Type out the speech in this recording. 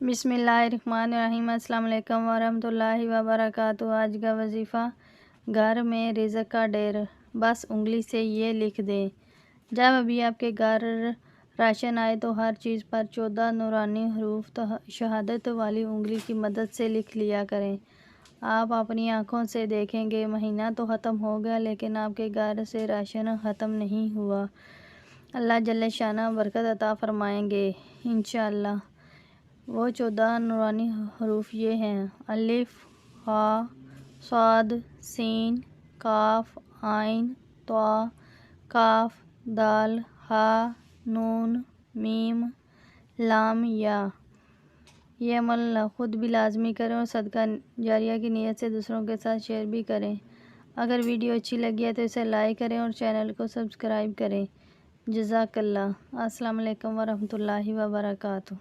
बिस्मिल्लाहिर्रहमानिर्रहीम। अस्सलाम वालेकुम वरहमतुल्लाहि वबरकातुहू। आज का वजीफ़ा, घर में रिज़्क़ का ढेर, बस उंगली से ये लिख दें। जब भी आपके घर राशन आए तो हर चीज़ पर 14 नूरानी हरूफ शहादत वाली उंगली की मदद से लिख लिया करें। आप अपनी आँखों से देखेंगे महीना तो ख़त्म हो गया, लेकिन आपके घर से राशन ख़त्म नहीं हुआ। अल्लाह जल्ल शाना बरकत अता फ़रमाएंगे इंशाअल्लाह। वो 14 नूरानी हरूफ ये हैं: अलिफ, हा, साद, सीन, काफ, आइन, तवा, काफ, दाल, हा, नून, मीम, लाम, या। ये अमल ख़ुद भी लाजमी करें और सदका जारिया की नीयत से दूसरों के साथ शेयर भी करें। अगर वीडियो अच्छी लगी है तो इसे लाइक करें और चैनल को सब्सक्राइब करें। जज़ाकल्लाह। अस्सलाम वालेकुम वरहमतुल्लाहि वबरकातुहू।